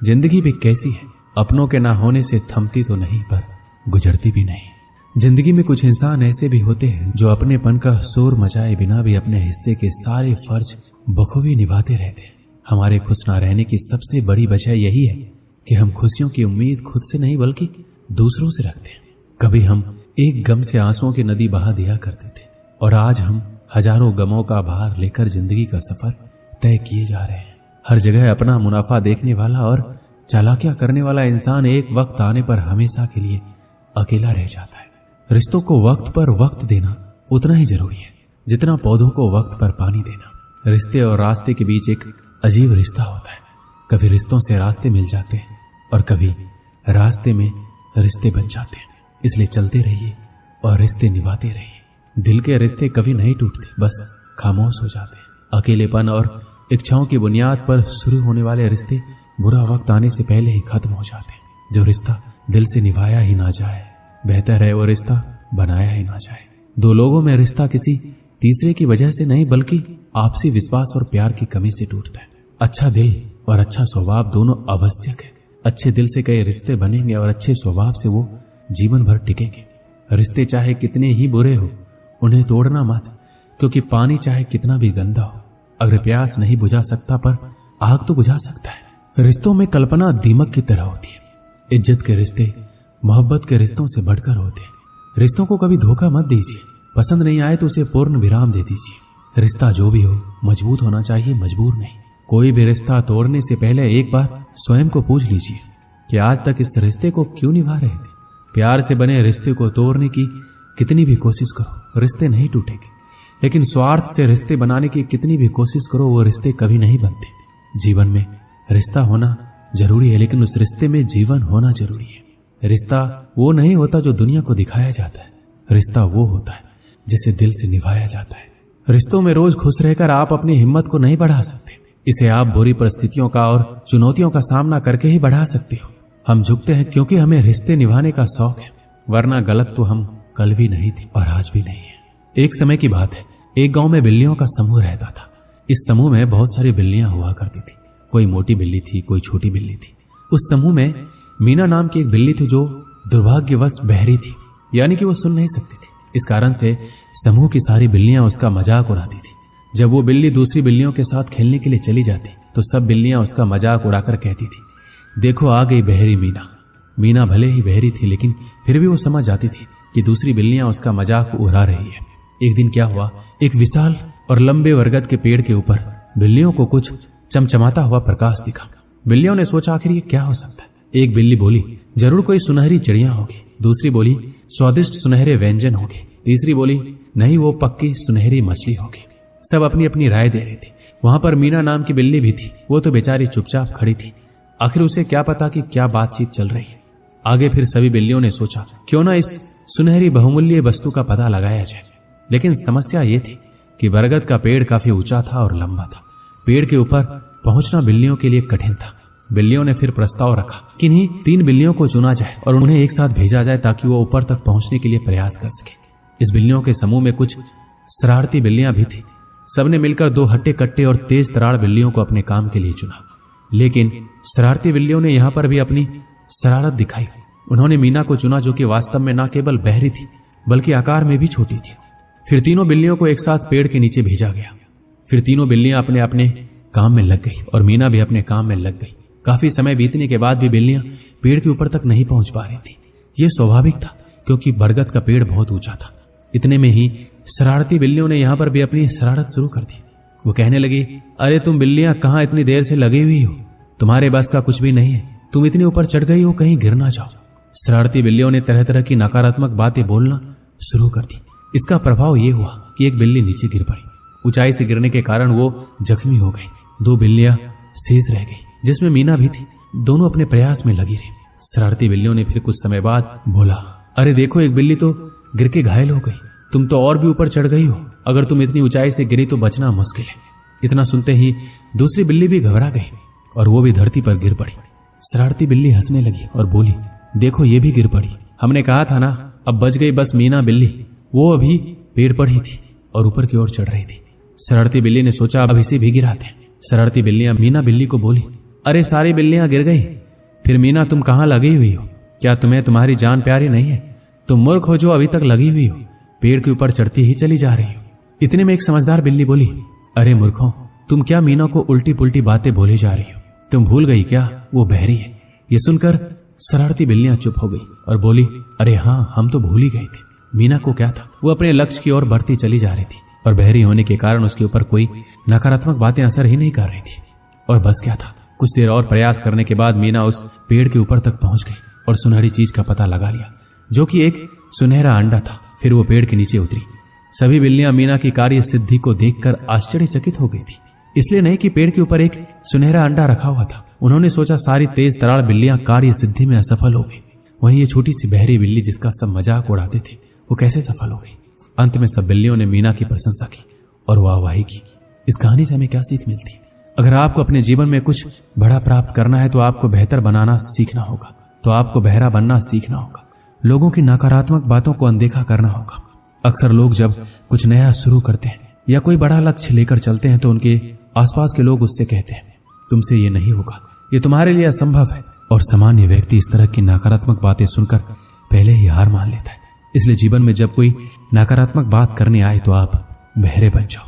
जिंदगी भी कैसी है, अपनों के ना होने से थमती तो नहीं पर गुजरती भी नहीं। जिंदगी में कुछ इंसान ऐसे भी होते हैं जो अपनेपन का शोर मचाए बिना भी अपने हिस्से के सारे फर्ज बखूबी निभाते रहते हैं। हमारे खुश ना रहने की सबसे बड़ी वजह यही है कि हम खुशियों की उम्मीद खुद से नहीं बल्कि दूसरों से रखते हैं। कभी हम एक गम से आंसुओं की नदी बहा दिया करते थे और आज हम हजारों गमों का भार लेकर जिंदगी का सफर तय किए जा रहे हैं। हर जगह अपना मुनाफा देखने वाला और चालाकियां करने वाला इंसान एक वक्त आने पर हमेशा के लिए अकेला रह जाता है। रिश्तों को वक्त पर वक्त देना उतना ही जरूरी है जितना पौधों को वक्त पर पानी देना। रिश्ते और रास्ते के बीच एक अजीब रिश्ता होता है। कभी रिश्तों से रास्ते मिल जाते हैं और कभी रास्ते में रिश्ते बन जाते हैं। इसलिए चलते रहिए और रिश्ते निभाते रहिए। दिल के रिश्ते कभी नहीं टूटते, बस खामोश हो जाते हैं। अकेलेपन और इच्छाओं की बुनियाद पर शुरू होने वाले रिश्ते बुरा वक्त आने से पहले ही खत्म हो जाते हैं। जो रिश्ता दिल से निभाया ही ना जाए, बेहतर है वो रिश्ता बनाया ही ना जाए। दो लोगों में रिश्ता किसी तीसरे की वजह से नहीं बल्कि आपसी विश्वास और प्यार की कमी से टूटता है। अच्छा दिल और अच्छा स्वभाव दोनों आवश्यक है। अच्छे दिल से कई रिश्ते बनेंगे और अच्छे स्वभाव से वो जीवन भर टिकेंगे। रिश्ते चाहे कितने ही बुरे हो उन्हें तोड़ना मत, क्योंकि पानी चाहे कितना भी गंदा हो अगर प्यास नहीं बुझा सकता पर आग तो बुझा सकता है। रिश्तों में कल्पना दीमक की तरह होती है। इज्जत के रिश्ते मोहब्बत के रिश्तों से बढ़कर होते हैं। रिश्तों को कभी धोखा मत दीजिए। पसंद नहीं आए तो उसे पूर्ण विराम दे दीजिए। रिश्ता जो भी हो मजबूत होना चाहिए, मजबूर नहीं। कोई भी रिश्ता तोड़ने से पहले एक बार स्वयं को पूछ लीजिए कि आज तक इस रिश्ते को क्यों निभा रहे थे। प्यार से बने रिश्ते को तोड़ने की कितनी भी कोशिश करो रिश्ते नहीं टूटेंगे, लेकिन स्वार्थ से रिश्ते बनाने की कितनी भी कोशिश करो वो रिश्ते कभी नहीं बनते। जीवन में रिश्ता होना जरूरी है, लेकिन उस रिश्ते में जीवन होना जरूरी है। रिश्ता वो नहीं होता जो दुनिया को दिखाया जाता है। रिश्ता वो होता है जिसे दिल से निभाया जाता है। रिश्तों में रोज खुश रहकर आप अपनी हिम्मत को नहीं बढ़ा सकते। इसे आप बुरी परिस्थितियों का और चुनौतियों का सामना करके ही बढ़ा सकते हो। हम झुकते हैं क्योंकि हमें रिश्ते निभाने का शौक है, वरना गलत तो हम कल भी नहीं थे और आज भी नहीं है। एक समय की बात है, एक गांव में बिल्लियों का समूह रहता था। इस समूह में बहुत सारी बिल्लियां हुआ करती थी। कोई मोटी बिल्ली थी, कोई छोटी बिल्ली थी। उस समूह में मीना नाम की एक बिल्ली थी जो दुर्भाग्यवश बहरी थी, यानी कि वो सुन नहीं सकती थी। इस कारण से समूह की सारी बिल्लियां उसका मजाक उड़ाती थी। जब वो बिल्ली दूसरी बिल्लियों के साथ खेलने के लिए चली जाती तो सब बिल्लियां उसका मजाक उड़ाकर कहती थी, देखो आ गई बहरी मीना। मीना भले ही बहरी थी लेकिन फिर भी वो समझ जाती थी कि दूसरी बिल्लियां उसका मजाक उड़ा रही है। एक दिन क्या हुआ, एक विशाल और लंबे बरगद के पेड़ के ऊपर बिल्लियों को कुछ चमचमाता हुआ प्रकाश दिखा। बिल्लियों ने सोचा आखिर ये क्या हो सकता है। एक बिल्ली बोली, जरूर कोई सुनहरी चिड़िया होगी। दूसरी बोली, स्वादिष्ट सुनहरे व्यंजन होंगे। तीसरी बोली, नहीं वो पक्की सुनहरी मछली होगी। सब अपनी अपनी राय दे रही थी। वहां पर मीना नाम की बिल्ली भी थी। वो तो बेचारी चुपचाप खड़ी थी। आखिर उसे क्या पता कि क्या बातचीत चल रही है। आगे फिर सभी बिल्लियों ने सोचा क्यों ना इस सुनहरी बहुमूल्य वस्तु का पता लगाया जाए। लेकिन समस्या ये थी कि बरगद का पेड़ काफी ऊंचा था और लंबा था। पेड़ के ऊपर पहुंचना बिल्लियों के लिए कठिन था। बिल्लियों ने फिर प्रस्ताव रखा कि इन्हीं 3 बिल्लियों को चुना जाए और उन्हें एक साथ भेजा जाए ताकि वो ऊपर तक पहुंचने के लिए प्रयास कर सके। इस बिल्लियों के समूह में कुछ शरारती बिल्लियां भी थी। सबने मिलकर 2 हट्टे कट्टे और तेज तरार बिल्लियों को अपने काम के लिए चुना। लेकिन शरारती बिल्लियों ने यहां पर भी अपनी शरारत दिखाई। उन्होंने मीना को चुना जो कि वास्तव में न केवल बहरी थी बल्कि आकार में भी छोटी थी। फिर तीनों बिल्लियों को एक साथ पेड़ के नीचे भेजा गया। फिर तीनों बिल्लियां अपने अपने काम में लग गई और मीना भी अपने काम में लग गई। काफी समय बीतने के बाद भी बिल्लियां पेड़ के ऊपर तक नहीं पहुंच पा रही थी। यह स्वाभाविक था क्योंकि बरगद का पेड़ बहुत ऊंचा था। इतने में ही शरारती बिल्लियों ने यहां पर भी अपनी शरारत शुरू कर दी। वो कहने लगी, अरे तुम बिल्लियां कहां इतनी देर से लगी हुई हो, तुम्हारे बस का कुछ भी नहीं है। तुम इतने ऊपर चढ़ गई हो, कहीं गिर ना जाओ। शरारती बिल्लियों ने तरह तरह की नकारात्मक बातें बोलना शुरू कर दी। इसका प्रभाव यह हुआ कि एक बिल्ली नीचे गिर पड़ी। ऊंचाई से गिरने के कारण वो जख्मी हो गई। 2 बिल्लियां शेष रह गई जिसमें मीना भी थी। दोनों अपने प्रयास में लगी रही। शरारती बिल्लियों ने फिर कुछ समय बाद बोला, अरे देखो एक बिल्ली तो गिर के घायल हो गई। तुम तो और भी ऊपर चढ़ गई हो। अगर तुम इतनी ऊंचाई से गिरी तो बचना मुश्किल है। इतना सुनते ही दूसरी बिल्ली भी घबरा गई और वो भी धरती पर गिर पड़ी। शरारती बिल्ली हंसने लगी और बोली, देखो ये भी गिर पड़ी। हमने कहा था ना, अब बच गई बस मीना बिल्ली। वो अभी पेड़ पर ही थी और ऊपर की ओर चढ़ रही थी। शरारती बिल्ली ने सोचा अब इसे भी गिराते हैं। शरारती बिल्लियां मीना बिल्ली को बोली, अरे सारी बिल्लियां गिर गई। फिर मीना तुम कहां लगी हुई हो? क्या तुम्हें तुम्हारी जान प्यारी नहीं है? तुम मूर्ख हो जो अभी तक लगी हुई हो, पेड़ के ऊपर चढ़ती ही चली जा रही हो। इतने में एक समझदार बिल्ली बोली, अरे मूर्खों, तुम क्या मीना को उल्टी पुल्टी बातें बोले जा रही हो? तुम भूल गई क्या वो बहरी है? ये सुनकर शरारती बिल्लियां चुप हो गई और बोली, अरे हाँ, हम तो भूल ही गए थे। मीना को क्या था, वो अपने लक्ष्य की ओर बढ़ती चली जा रही थी और बहरी होने के कारण उसके ऊपर कोई नकारात्मक बातें असर ही नहीं कर रही थी। और बस क्या था, कुछ देर और प्रयास करने के बाद मीना उस पेड़ के ऊपर तक पहुंच गई और सुनहरी चीज का पता लगा लिया, जो कि एक सुनहरा अंडा था। फिर वो पेड़ के नीचे उतरी। सभी बिल्लियां मीना की कार्य सिद्धि को देखकर आश्चर्यचकित हो गई थी, इसलिए नहीं कि पेड़ के ऊपर एक सुनहरा अंडा रखा हुआ था। उन्होंने सोचा सारी तेज तरार बिल्लियां कार्य सिद्धि में असफल हो गई, वहीं ये छोटी सी बहरी बिल्ली जिसका सब मजाक उड़ाते थे वो कैसे सफल हो गई। अंत में सब बिल्लियों ने मीना की प्रशंसा की और वाहवाही की। इस कहानी से हमें क्या सीख मिलती है? अगर आपको अपने जीवन में कुछ बड़ा प्राप्त करना है तो आपको बेहतर बनाना सीखना होगा, तो आपको बहरा बनना सीखना होगा। लोगों की नकारात्मक बातों को अनदेखा करना होगा। अक्सर लोग जब कुछ नया शुरू करते हैं या कोई बड़ा लक्ष्य लेकर चलते हैं तो उनके आसपास के लोग उससे कहते हैं, तुमसे ये नहीं होगा, ये तुम्हारे लिए असंभव है। और सामान्य व्यक्ति इस तरह की नकारात्मक बातें सुनकर पहले ही हार मान लेता है। इसलिए जीवन में जब कोई नकारात्मक बात करने आए तो आप बहरे बन जाओ।